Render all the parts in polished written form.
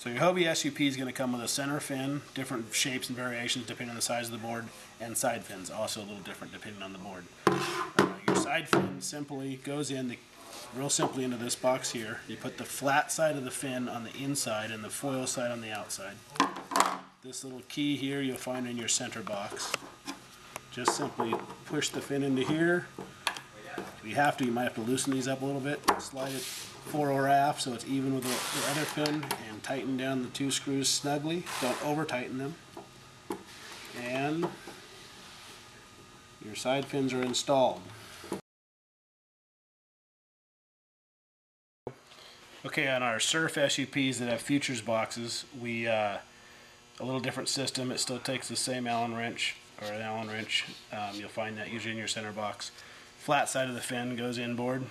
So your Hobie SUP is going to come with a center fin, different shapes and variations depending on the size of the board, and side fins, also a little different depending on the board. Your side fin simply goes in real simply into this box here. You put the flat side of the fin on the inside and the foil side on the outside. This little key here you'll find in your center box. Just simply push the fin into here. If you have to, you might have to loosen these up a little bit. Slide it fore or aft so it's even with the other fin, and tighten down the two screws snugly. Don't over tighten them. And your side fins are installed. Okay, on our Surf SUPs that have futures boxes, we a little different system. It still takes the same Allen wrench, or an Allen wrench. You'll find that usually in your center box. Flat side of the fin goes inboard.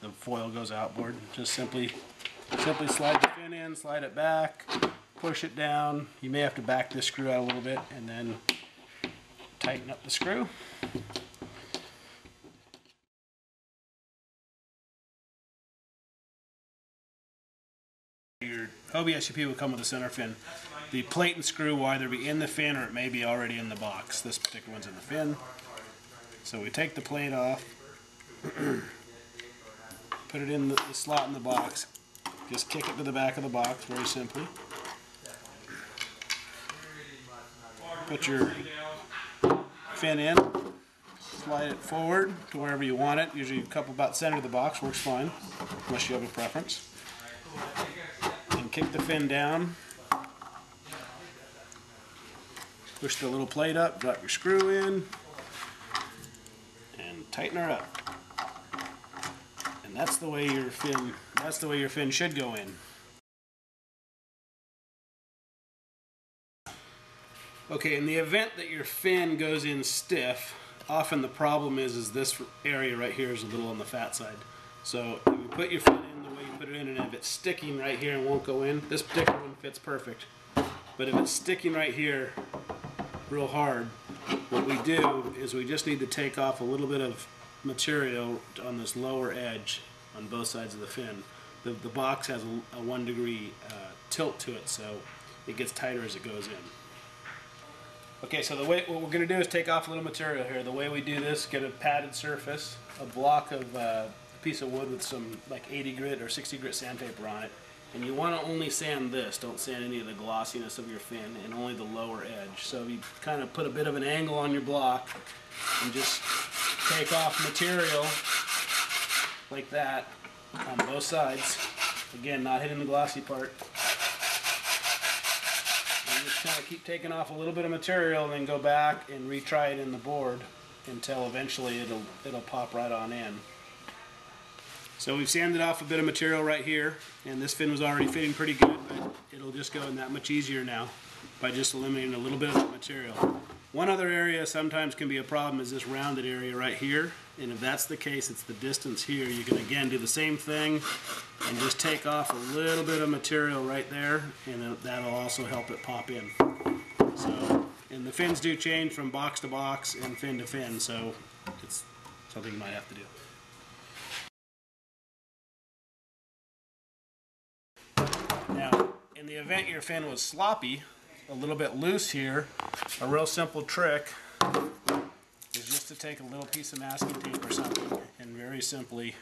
The foil goes outboard. Just simply slide the fin in, slide it back, push it down. You may have to back this screw out a little bit and then tighten up the screw. Your Hobie SUP will come with a center fin. The plate and screw will either be in the fin or it may be already in the box. This particular one's in the fin. So we take the plate off, put it in the slot in the box, just kick it to the back of the box very simply. Put your fin in, slide it forward to wherever you want it. Usually a couple about center of the box works fine, unless you have a preference. And kick the fin down. Push the little plate up, drop your screw in, and tighten her up. And that's the way your fin should go in. Okay, in the event that your fin goes in stiff, often the problem is this area right here is a little on the fat side. So if you put your fin in the way you put it in, and if it's sticking right here and won't go in, this particular one fits perfect. But if it's sticking right here real hard, what we do is we just need to take off a little bit of material on this lower edge on both sides of the fin. The box has a 1 degree tilt to it, so it gets tighter as it goes in. Okay, so what we're going to do is take off a little material here. The way we do this, get a padded surface, a block of piece of wood with some like 80 grit or 60 grit sandpaper on it. And you want to only sand this, don't sand any of the glossiness of your fin, and only the lower edge. So you kind of put a bit of an angle on your block and just take off material like that on both sides. Again, not hitting the glossy part. And just kind of keep taking off a little bit of material and then go back and retry it in the board until eventually it'll pop right on in. So we've sanded off a bit of material right here, and this fin was already fitting pretty good, but it'll just go in that much easier now by just eliminating a little bit of that material. One other area sometimes can be a problem is this rounded area right here, and if that's the case, it's the distance here. You can again do the same thing and just take off a little bit of material right there, and that'll also help it pop in. So, and the fins do change from box to box and fin to fin, so it's something you might have to do. Now, in the event your fin was sloppy, a little bit loose here, a real simple trick is just to take a little piece of masking tape or something and very simply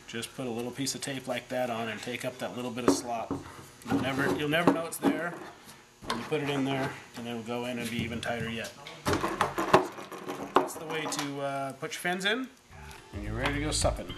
just put a little piece of tape like that on and take up that little bit of slop. You'll never know it's there, and you put it in there and it'll go in and be even tighter yet. So that's the way to put your fins in, and you're ready to go supping.